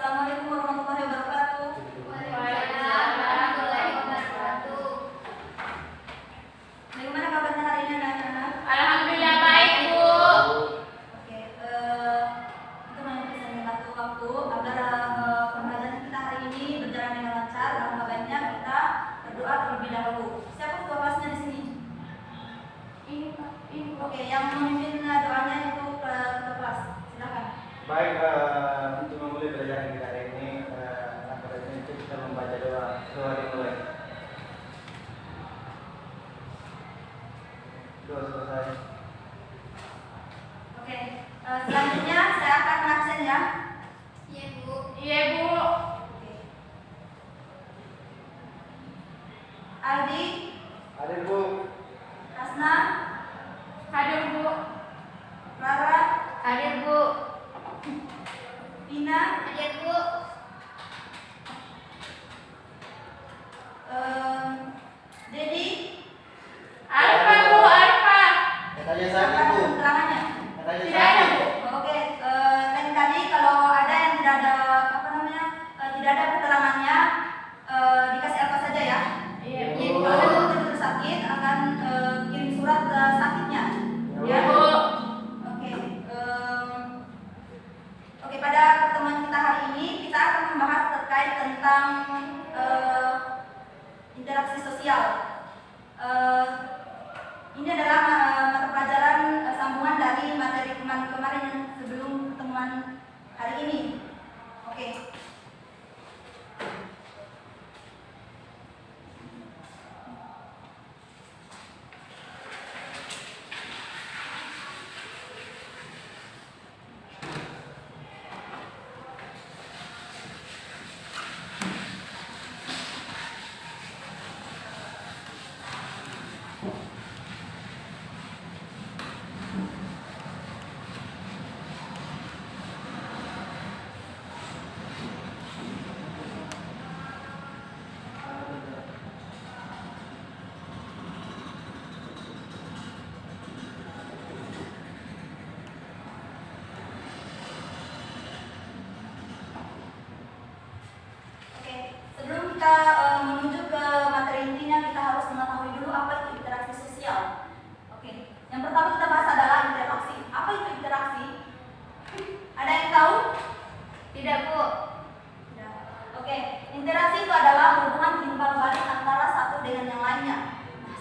Assalamualaikum warahmatullahi wabarakatuh. Waalaikumsalam warahmatullahi wabarakatuh. Bagaimana kabarnya hari ini anak-anak? Alhamdulillah baik, Bu. Oke, untuk menghabiskan waktu agar pembelajaran kita hari ini berjalan dengan lancar, alangkah baiknya kita berdoa terlebih dahulu. Siapa ketua kelasnya di sini? Ini Pak, ini Pak. Oke, yang memimpin doanya itu ketua kelas. Silakan. Baik, untuk memulai pelajaran kita hari ini, pada ini kita membaca doa dimulai. Doa selesai. Oke, selanjutnya saya akan absen ya. Iya, Bu. Iya, Bu. Oke. Aldi, Hadir, Bu. Hasna, Hadir, Bu. Rara, Hadir, Bu. Dina, Hadir, Bu. Dedi, Alfa, Bu, Alfa. Katanya sakit, silakan Bu. keterangannya. Katanya Tidak ada, sakit. Bu. Oke, lain kali kalau ada yang tidak ada tidak ada keterangannya, dikasih apa saja ya. Iya, Bu. Bu. Kalau memang betul sakit akan kirim surat ke sakitnya. Ya. Bu. Oke, oke, pada pertemuan kita hari ini kita akan membahas terkait tentang interaksi sosial. Ini adalah mata pelajaran sambungan dari materi kemarin yang sebelum pertemuan hari ini. Oke. Oke, sebelum kita menuju ke materi intinya, kita harus mengetahui dulu apa itu interaksi sosial. Oke, yang pertama kita bahas adalah interaksi. Apa itu interaksi? Ada yang tahu? Tidak, Bu. Tidak. Oke, interaksi itu adalah hubungan timbal balik antara satu dengan yang lainnya.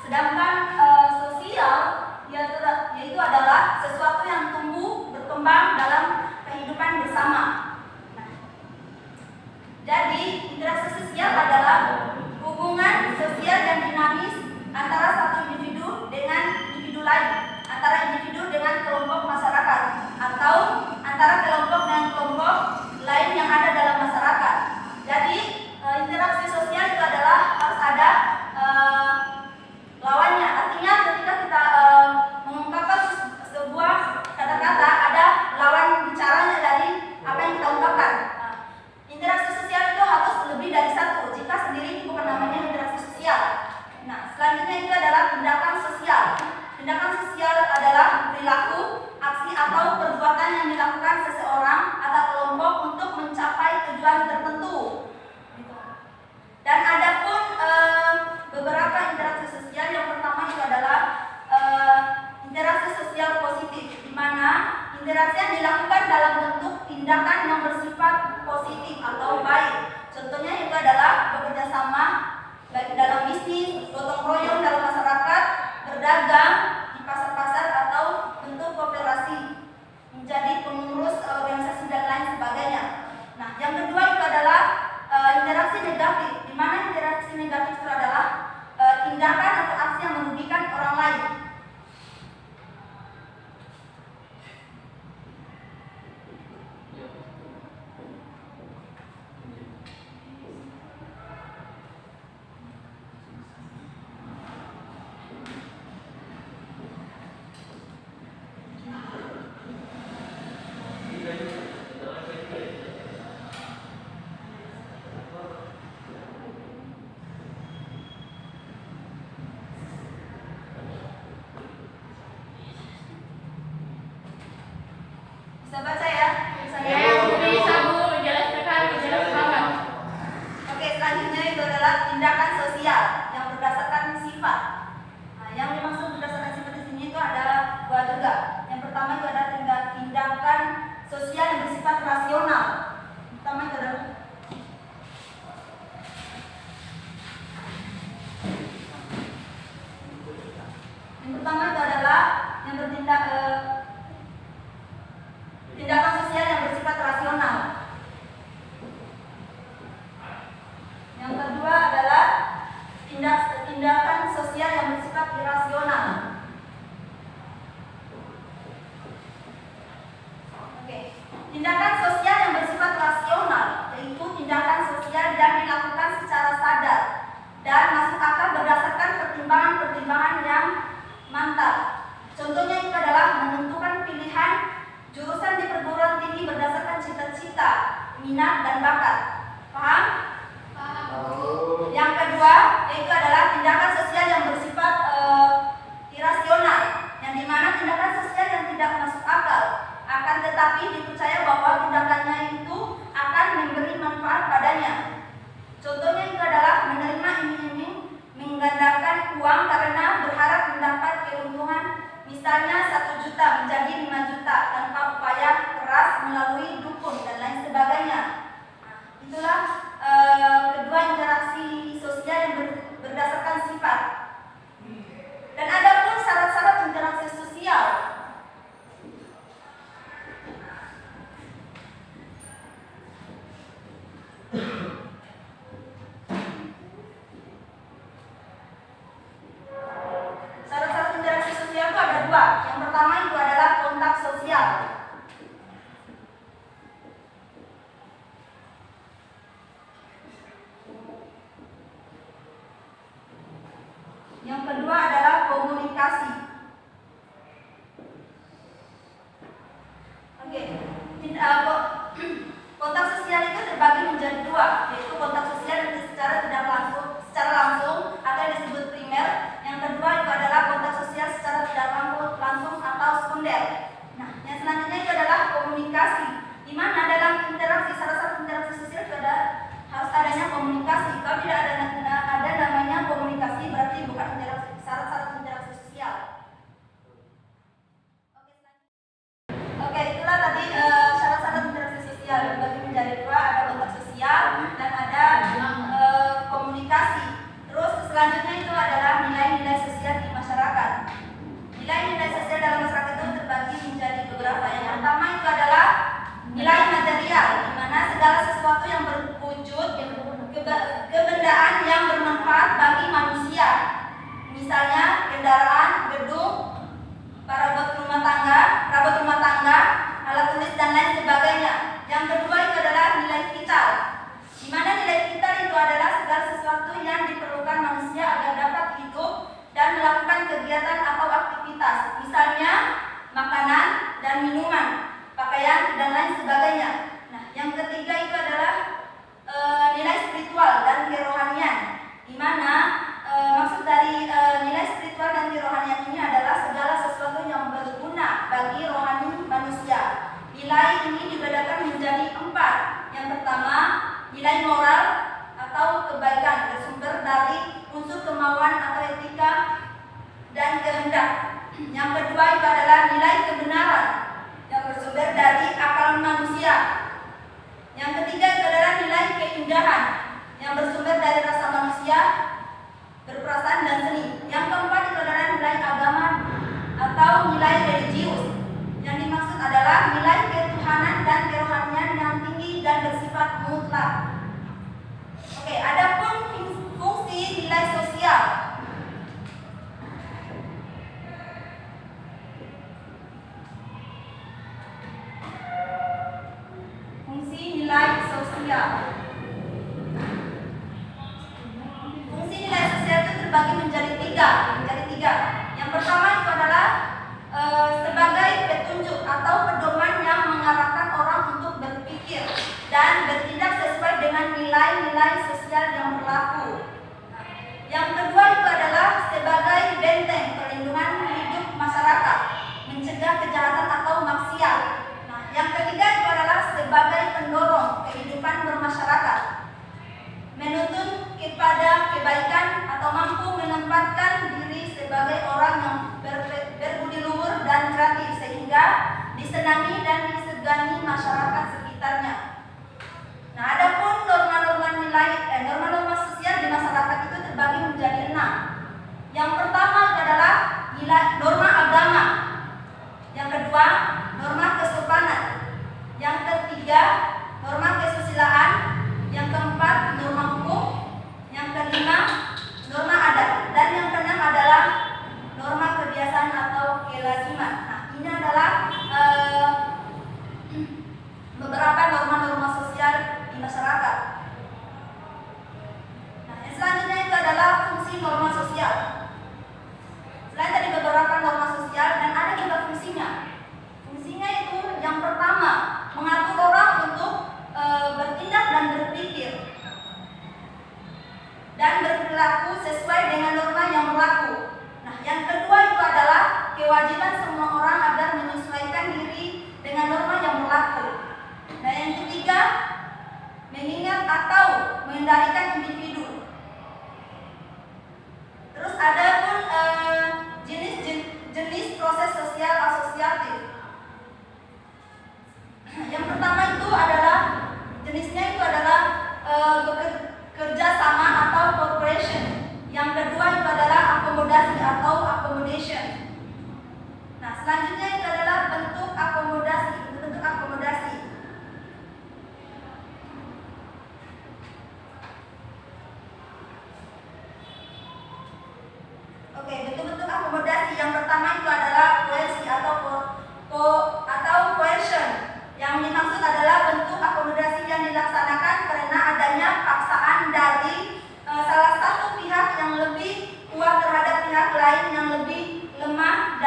Sedangkan sosial yaitu adalah sesuatu yang tumbuh berkembang dalam kehidupan bersama. Jadi, interaksi sosial adalah hubungan sosial dan dinamis antara satu individu dengan individu lain, antara individu dengan kelompok masyarakat, atau antara kelompok dengan kelompok lain yang ada dalam masyarakat. Jadi, interaksi sosial itu adalah harus ada lawannya minat, dan bakat. Paham? Paham, Bu. Tahu. Yang kedua yaitu adalah tindakan sosial yang bersifat irasional, yang dimana tindakan sosial yang tidak masuk akal, akan tetapi dipercaya bahwa tindakannya itu akan memberi manfaat padanya. Contohnya itu adalah menerima iming-iming, menggandakan uang karena berharap mendapat keuntungan, misalnya 1 juta menjadi 5 juta tanpa upaya keras melalui dukun dan lain sebagainya. Nah, itulah kedua interaksi sosial yang berdasarkan sifat. Dan ada pun syarat-syarat interaksi sosial. Syarat-syarat interaksi sosial itu ada 2. Yang pertama itu adalah kontak sosial. Yang kedua adalah komunikasi. Oke, kontak sosial itu terbagi menjadi 2, yaitu kontak sosial yang secara langsung atau yang disebut primer. Yang kedua itu adalah kontak sosial secara tidak langsung atau sekunder. Nah, yang selanjutnya itu adalah komunikasi, di mana dalam interaksi salah satu interaksi sosial itu harus adanya komunikasi. Kalau tidak ada namanya komunikasi, berarti bukan syarat-syarat interaksi sosial. Oke, itulah tadi syarat-syarat interaksi sosial. Bagi menjadi 2, ada kontak sosial dan ada komunikasi. Terus selanjutnya itu adalah nilai-nilai sosial di masyarakat. Nilai-nilai sosial dalam masyarakat itu terbagi menjadi beberapa. Yang pertama itu adalah nilai material, di mana segala sesuatu yang berwujud kebendaan yang bermanfaat bagi manusia. Misalnya kendaraan, gedung, perabot rumah tangga, alat tulis dan lain sebagainya. Yang kedua itu adalah nilai vital, di mana nilai vital itu adalah segala sesuatu yang diperlukan manusia agar dapat hidup dan melakukan kegiatan atau aktivitas, misalnya makanan dan minuman, pakaian dan lain sebagainya. Nah, yang ketiga itu adalah nilai spiritual dan kerohanian, di mana maksud dari nilai spiritual dan kerohanian ini adalah segala sesuatu yang berguna bagi rohani manusia. Nilai ini dibedakan menjadi 4. Yang pertama, nilai moral atau kebaikan bersumber dari unsur kemauan atau etika dan kehendak. Yang kedua itu adalah nilai kebenaran yang bersumber dari akal manusia. Yang ketiga itu adalah nilai keindahan yang bersumber dari rasa manusia, berperasaan dan seni. Yang keempat itu adalah nilai agama atau nilai religius. Yang dimaksud adalah nilai ketuhanan dan kerohanian yang tinggi dan bersifat mutlak. Oke, adapun fungsi nilai sosial. Fungsi nilai sosial. Fungsi nilai sosial itu terbagi menjadi tiga. Yang pertama itu adalah sebagai petunjuk atau pedoman yang mengarahkan orang untuk berpikir dan bertindak sesuai dengan nilai-nilai sosial yang berlaku. Yang kedua itu adalah sebagai benteng perlindungan hidup masyarakat, mencegah kejahatan atau maksiat. Nah, yang ketiga itu adalah sebagai pendorong kehidupan bermasyarakat, menuntun kepada kebaikan atau mampu menempatkan diri sebagai orang yang berbudi luhur dan kreatif sehingga disenangi dan disegani masyarakat sekitarnya. Nah, adapun norma-norma sosial di masyarakat itu terbagi menjadi 6. Yang pertama adalah nilai norma agama. Yang kedua, norma kesopanan. Yang ketiga, norma kesusilaan. Yang keempat, norma hukum. Yang kelima, norma adat. Dan yang keenam adalah norma kebiasaan atau kelaziman. Nah, ini adalah sesuai dengan norma yang berlaku. Nah, yang kedua itu adalah kewajiban semua orang agar menyesuaikan diri dengan norma yang berlaku. Nah, yang ketiga, mengingat atau mengendalikan individu. Terus ada pun jenis proses sosial asosiatif. Yang pertama itu adalah jenisnya itu adalah kerja sama atau corporation. Yang kedua itu adalah akomodasi atau accommodation. Nah, selanjutnya itu adalah bentuk akomodasi. Oke, bentuk-bentuk akomodasi yang pertama itu adalah koersi atau coercion. Yang dimaksud adalah bentuk akomodasi yang dilaksanakan karena adanya paksaan dari salah satu pihak yang lebih kuat terhadap pihak lain yang lebih lemah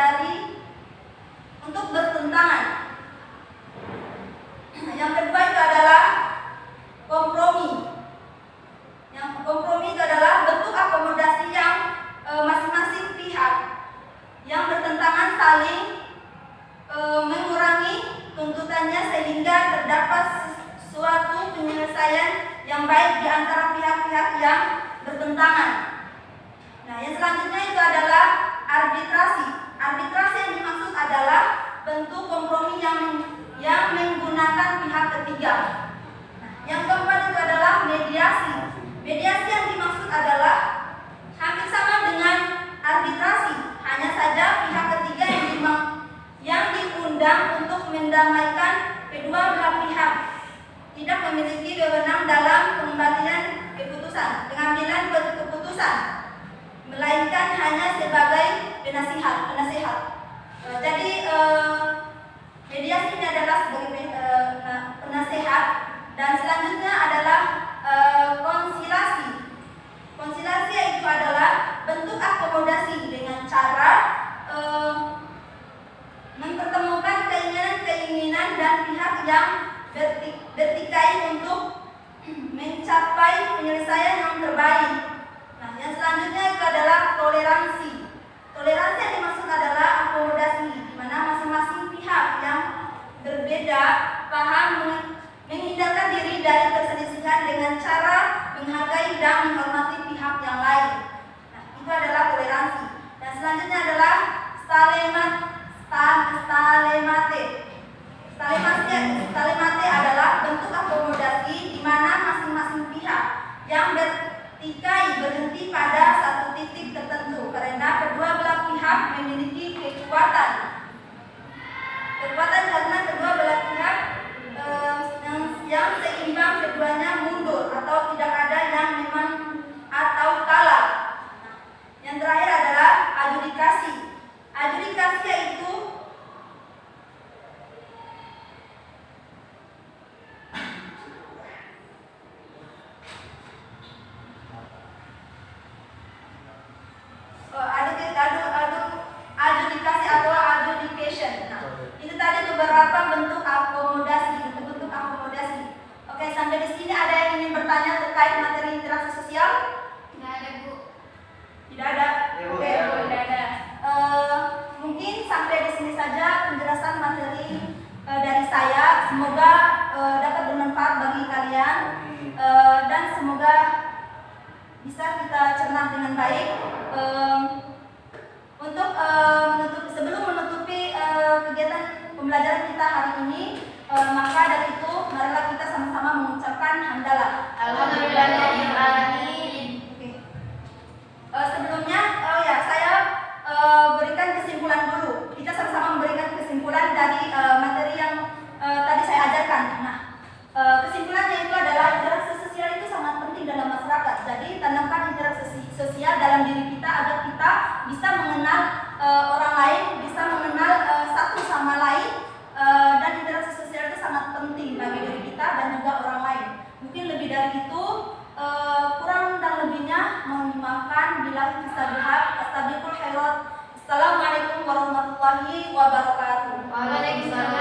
untuk bertentangan. Yang kedua itu adalah kompromi. Yang kompromi itu adalah bentuk akomodasi yang masing-masing pihak yang bertentangan saling mengurangi tuntutannya sehingga terdapat suatu penyelesaian yang baik di antara pihak-pihak yang bertentangan. Nah, yang selanjutnya itu adalah arbitrasi. Arbitrasi yang dimaksud adalah bentuk kompromi yang menggunakan pihak ketiga. Nah, yang keempat itu adalah mediasi. Mediasi yang dimaksud adalah hampir sama dengan arbitrasi, hanya saja pihak ketiga yang diundang untuk mendamaikan kedua belah pihak tidak memiliki wewenang dalam pengambilan pengambilan keputusan, melainkan hanya sebagai penasihat. Jadi mediasi ini adalah sebagai penasehat, dan selanjutnya adalah konsilasi. Konsilasi itu adalah bentuk akomodasi dengan cara mempertemukan keinginan dan pihak yang bertikai untuk mencapai penyelesaian yang terbaik. Nah, yang selanjutnya itu adalah toleransi. Toleransi yang dimaksud adalah akomodasi di mana masing-masing pihak yang berbeda paham menghindarkan diri dari perselisihan dengan cara menghargai dan menghormati pihak yang lain. Nah, itu adalah toleransi. Dan selanjutnya adalah stalemate adalah bentuk akomodasi di mana masing-masing pihak yang bertikai berhenti pada satu titik tertentu karena kedua belah pihak memiliki kekuatan karena kedua belah pihak yang seimbang keduanya mundur atau tidak ada yang memang atau kalah. Yang terakhir adalah adjudikasi. Adjudikasi yaitu adjudikasi atau adjudication. Nah, itu tadi beberapa bentuk akomodasi. Oke, sampai di sini ada yang ingin bertanya terkait materi interaksi sosial? Tidak ada, Bu. Tidak ada. Ya, Bu. Oke, Ya. Tidak ada. Mungkin sampai di sini saja penjelasan materi dari saya. Semoga dapat bermanfaat bagi kalian dan semoga bisa kita cerna dengan baik. Sebelum menutupi kegiatan pembelajaran kita hari ini, maka dari itu marilah kita sama-sama mengucapkan hamdalah. Alhamdulillahirabbil alamin. Oke. Sebelumnya, saya berikan kesimpulan dulu. Kita sama-sama memberikan kesimpulan dari materi yang tadi saya ajarkan. Nah, kesimpulannya itu adalah interaksi sosial itu sangat penting dalam masyarakat. Jadi tanamkan interaksi sosial dalam diri kita agar kita bisa mengenal orang lain, bisa mengenal satu sama lain, dan interaksi sosial itu sangat penting bagi diri kita dan juga orang lain. Mungkin lebih dari itu, kurang dan lebihnya mohon dimaafkan. Billahi taufiq. Assalamualaikum warahmatullahi wabarakatuh. Waalaikumsalam